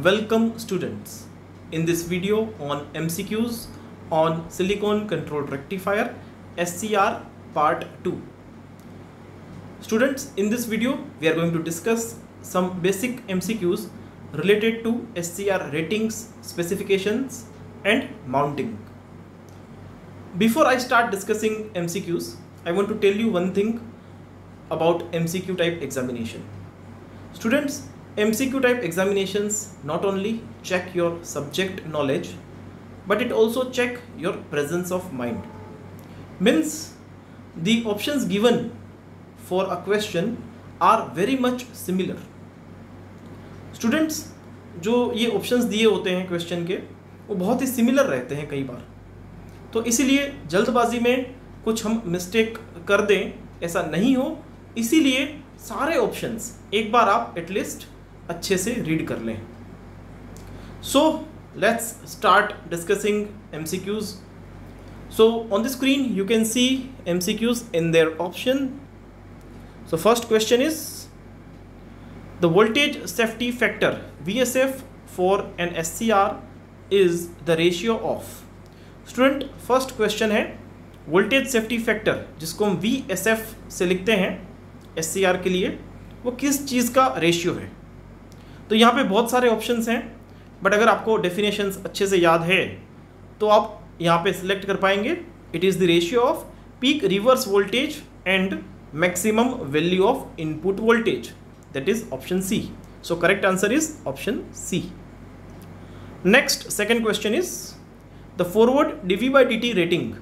Welcome students. In this video on MCQs on Silicon Controlled Rectifier SCR part 2. Students, in this video we are going to discuss some basic MCQs related to SCR ratings, specifications and mounting. Before I start discussing MCQs, I want to tell you one thing about MCQ type examination. Students, MCQ type examinations not only check your subject knowledge, but it also check your presence of mind. Means the options given for a question are very much similar. Students, जो ये options दिए होते हैं question के, वो बहुत ही similar रहते हैं कई बार, तो इसीलिए जल्दबाजी में कुछ हम mistake कर दें ऐसा नहीं हो, इसीलिए सारे options एक बार आप एटलीस्ट अच्छे से रीड कर लें. So let's start discussing MCQs. So on the screen you can see MCQs in their option. So first question is the voltage safety factor VSF for an SCR is the ratio of. Student, first question है voltage safety factor जिसको हम VSF से लिखते हैं SCR के लिए, वो किस चीज़ का रेशियो है. तो यहाँ पे बहुत सारे ऑप्शंस हैं, बट अगर आपको डेफिनेशंस अच्छे से याद है तो आप यहाँ पे सिलेक्ट कर पाएंगे. It is the ratio of peak reverse voltage and maximum value of input voltage, that is option C. So correct answer is option C. Next second question is the forward DV by D T rating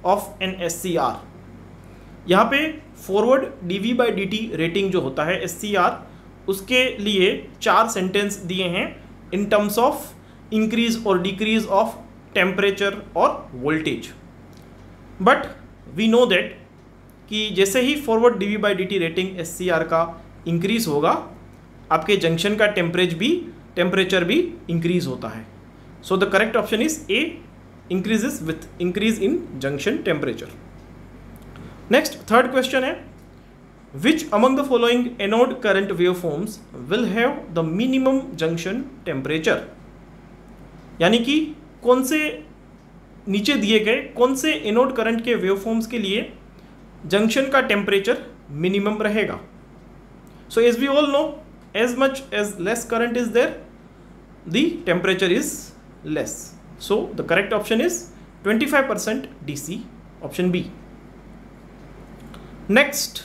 of an SCR. यहाँ पे forward DV by D T rating जो होता है SCR, उसके लिए 4 sentence दिए हैं in terms of increase और डिक्रीज ऑफ टेम्परेचर और voltage. But we know that कि जैसे ही forward DV by D T rating SCR का इंक्रीज होगा, आपके जंक्शन का टेम्परेचर भी इंक्रीज होता है. So the correct option is A, increases with increase in junction temperature. Next third question है which among the following anode current waveforms will have the minimum junction temperature. यानी कि कौन से नीचे दिए गए कौन से एनोड करंट के वेवफॉर्म्स के लिए जंक्शन का टेम्परेचर मिनिमम रहेगा. So as we all know, as much as less current is there the temperature is less. So the correct option is 25% DC, option B. Next,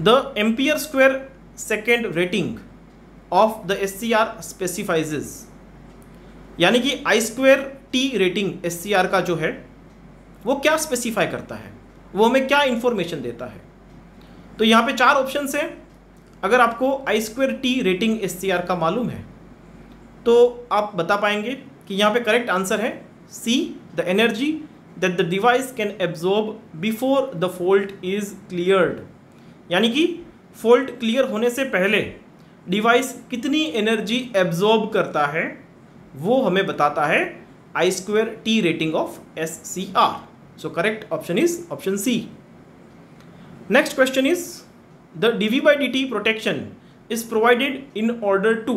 the ampere square second rating of the SCR specifies is, यानी कि I square T rating SCR का जो है वो क्या specify करता है, वो हमें क्या इंफॉर्मेशन देता है. तो यहाँ पे 4 ऑप्शंस हैं. अगर आपको I square T rating SCR का मालूम है तो आप बता पाएंगे कि यहाँ पे करेक्ट आंसर है C, the energy that the device can absorb before the fault is cleared. यानी कि फॉल्ट क्लियर होने से पहले डिवाइस कितनी एनर्जी एब्जॉर्ब करता है वो हमें बताता है I square T rating of SCR. So correct option is option C. Next question is the dv by D t protection is provided in order to.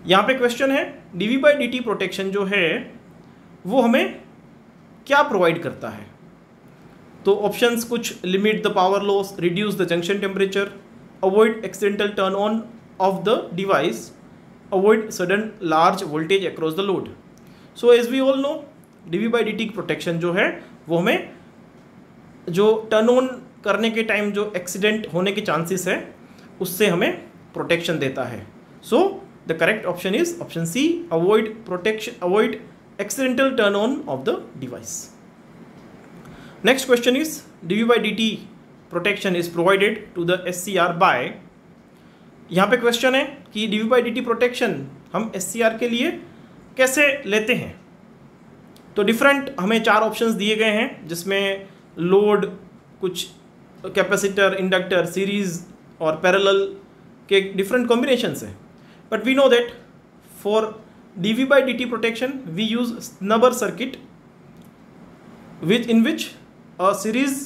यहाँ पे क्वेश्चन है dv by D t protection जो है वो हमें क्या provide करता है. तो ऑप्शंस कुछ limit the power loss, reduce the junction temperature, avoid accidental turn on off the device, avoid sudden large voltage across the load. So as we all know, dv by D t protection जो है वो हमें जो turn on करने के time जो accident होने के चांसेस है उससे हमें प्रोटेक्शन देता है. So the correct option is option C, avoid accidental turn on off the device. Next question is dV by dt protection is provided to the SCR by. यहाँ पे क्वेश्चन है कि dV by dt protection हम SCR के लिए कैसे लेते हैं. तो डिफरेंट हमें 4 ऑप्शंस दिए गए हैं जिसमें लोड, कुछ कैपेसिटर, इंडक्टर, सीरीज और पैरेलल के डिफरेंट कॉम्बिनेशंस हैं. But we know that for dV by dt protection we use snubber circuit in which a series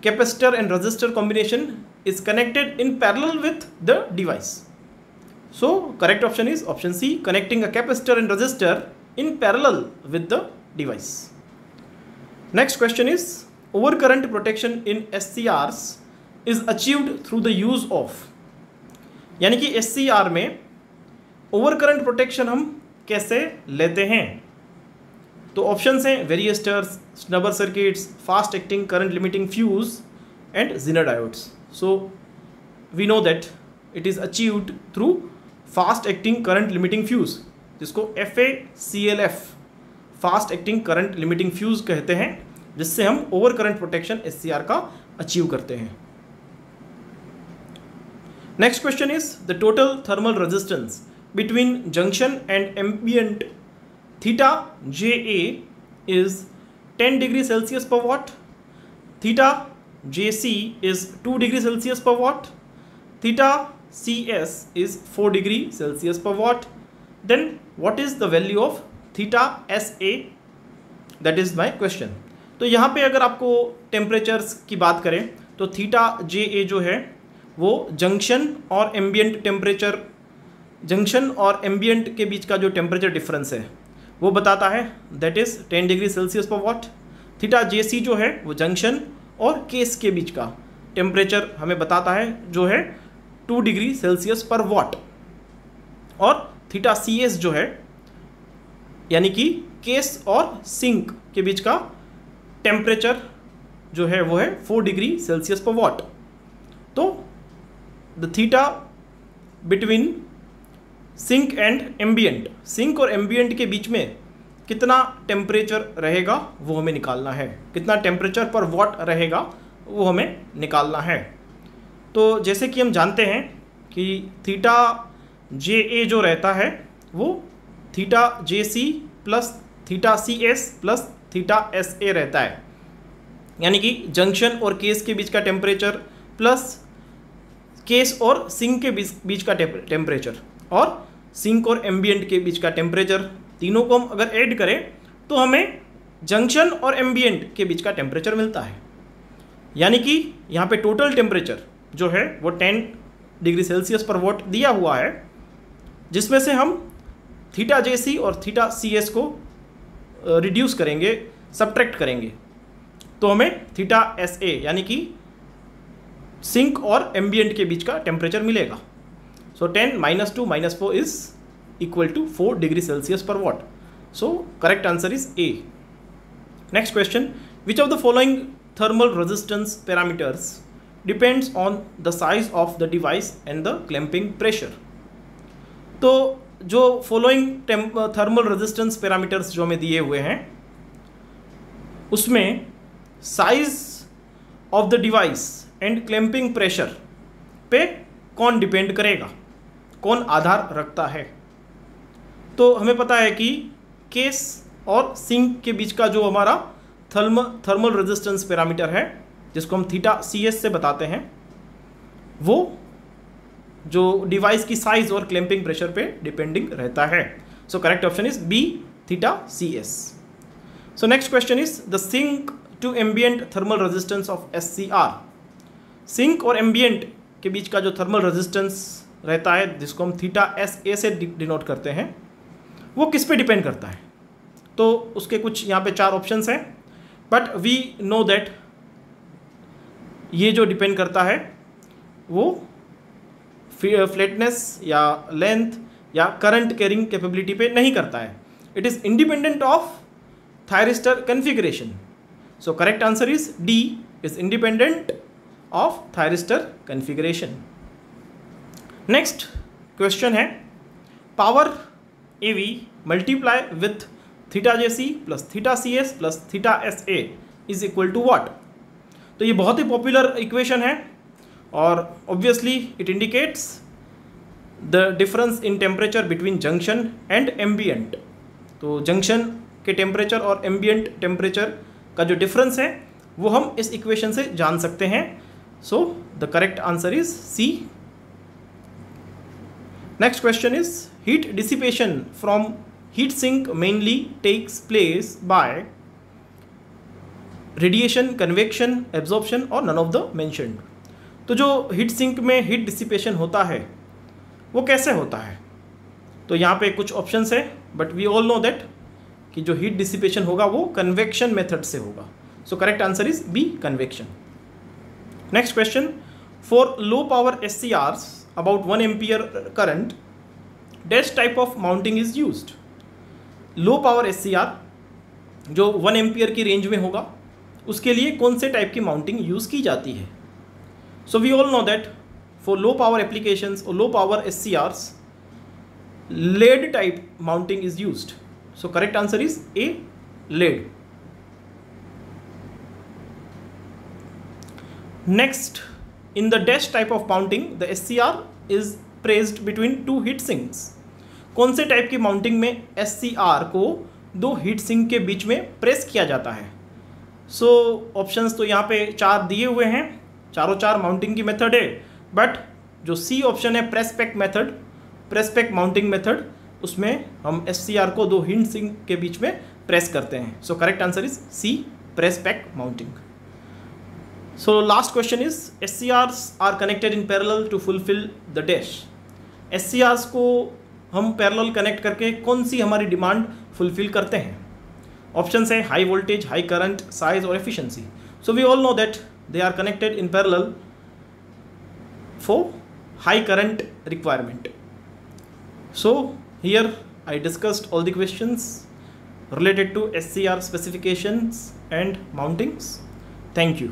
capacitor and resistor combination is connected in parallel with the device. So correct option is option C, connecting a capacitor and resistor in parallel with the device. Next question is, overcurrent protection in SCRs is achieved through the use of, यानी कि SCR में overcurrent protection हम कैसे लेते हैं? तो options हैं varistors, snubber circuits, fast acting current limiting fuse and Zener diodes. So we know that it is achieved through fast acting current limiting fuse, जिसको FACLF fast acting current limiting fuse कहते हैं, जिससे हम over current protection SCR का achieve करते हैं. Next question is the total thermal resistance between junction and ambient theta JA is 10 degree Celsius per watt, theta JC is 2 degree Celsius per watt, theta CS is 4 degree Celsius per watt. Then what is the value of theta SA? That is my question. तो यहाँ पे अगर आपको temperatures की बात करें तो theta JA जो है वो जंक्शन और एम्बियंट टेम्परेचर, जंक्शन और एम्बियंट के बीच का जो टेम्परेचर डिफरेंस है वो बताता है, दैट इज़ 10 डिग्री सेल्सियस पर वाट. थीटा JC जो है वो जंक्शन और केस के बीच का टेम्परेचर हमें बताता है, जो है 2 डिग्री सेल्सियस पर वाट. और थीटा CS जो है यानी कि केस और सिंक के बीच का टेम्परेचर जो है वो है 4 डिग्री सेल्सियस पर वाट. तो the theta between sink and ambient, sink और एम्बियंट के बीच में कितना टेम्परेचर रहेगा वो हमें निकालना है, कितना टेम्परेचर पर वाट रहेगा वो हमें निकालना है. तो जैसे कि हम जानते हैं कि थीटा JA जो रहता है वो theta JC plus theta CS plus theta SA रहता है, यानी कि जंक्शन और केस के बीच का टेम्परेचर प्लस केस और सिंक के बीच का टेम्परेचर और सिंक और एम्बियंट के बीच का टेम्परेचर, तीनों को हम अगर ऐड करें तो हमें जंक्शन और एम्बियंट के बीच का टेम्परेचर मिलता है. यानी कि यहाँ पे टोटल टेम्परेचर जो है वो 10 डिग्री सेल्सियस पर वाट दिया हुआ है, जिसमें से हम थीटा JC और थीटा CS को रिड्यूस करेंगे, सब्ट्रैक्ट करेंगे, तो हमें थीटा SA यानी कि सिंक और एम्बियंट के बीच का टेम्परेचर मिलेगा. So 10 minus 2 minus 4 is equal to 4 degree Celsius per watt. So correct answer is A. Next question, which of the following thermal resistance parameters depends on the size of the device and the clamping pressure? तो जो following thermal resistance parameters जो हमें दिए हुए हैं उसमें size of the device and clamping pressure पे कौन डिपेंड करेगा, कौन आधार रखता है? तो हमें पता है कि केस और सिंक के बीच का जो हमारा थर्मल रेजिस्टेंस पैरामीटर है, जिसको हम थीटा CS से बताते हैं, वो जो डिवाइस की साइज और क्लैंपिंग प्रेशर पे डिपेंडिंग रहता है. So correct option is B, theta CS. So next question is the sink to ambient thermal resistance of SCR. Sink और एम्बियंट के बीच का जो थर्मल रेजिस्टेंस रहता है, जिसको हम थीटा SA से डिनोट करते हैं, वो किस पे डिपेंड करता है? तो उसके कुछ यहाँ पे 4 ऑप्शंस हैं, बट वी नो दैट ये जो डिपेंड करता है वो फ्लैटनेस या लेंथ या करंट कैरिंग कैपेबिलिटी पे नहीं करता है. It is independent of thyristor configuration. So correct answer is D, is independent of thyristor configuration. Next question है, power AV multiply with theta JC plus theta CS plus theta SA is equal to what? तो ये बहुत ही popular equation है और obviously it indicates the difference in temperature between junction and ambient. तो junction के temperature और ambient temperature का जो डिफरेंस है वो हम इस इक्वेशन से जान सकते हैं. सो the correct answer is C. Next question is, heat dissipation from heat sink mainly takes place by radiation, convection, absorption और none of the mentioned. तो जो हीट सिंक में हीट डिसिपेशन होता है वो कैसे होता है? तो यहाँ पे कुछ ऑप्शंस है, but we all know that कि जो हीट डिसिपेशन होगा वो कन्वेक्शन मेथड से होगा. So correct answer is B, convection. Next question, for low power SCRs about 1 ampere current dash type of mounting is used. Low power SCR जो 1 ampere की range में होगा उसके लिए कौन से टाइप की माउंटिंग यूज़ की जाती है? So we all know that for low power applications और low power SCRs lead type mounting is used. So correct answer is A, lead. Next, in the dash type of mounting the SCR is placed between two heat sinks. कौन से type की mounting में SCR को दो heat sink के बीच में press किया जाता है? सो ऑप्शंस तो यहाँ पे 4 दिए हुए हैं, चारों 4 माउंटिंग की मेथड है, बट जो सी ऑप्शन है press pack method, press pack mounting method, उसमें हम SCR को दो हीट सिंक के बीच में प्रेस करते हैं. So correct answer is C, press pack mounting. So last question is SCRs are connected in parallel to fulfil the dash. SCRs को हम पैरेलल कनेक्ट करके कौन सी हमारी डिमांड फुलफिल करते हैं? ऑप्शन है high voltage, high current, size और efficiency. So we all know that they are connected in parallel for high current requirement. So here I discussed all the questions related to SCR specifications and mountings. Thank you.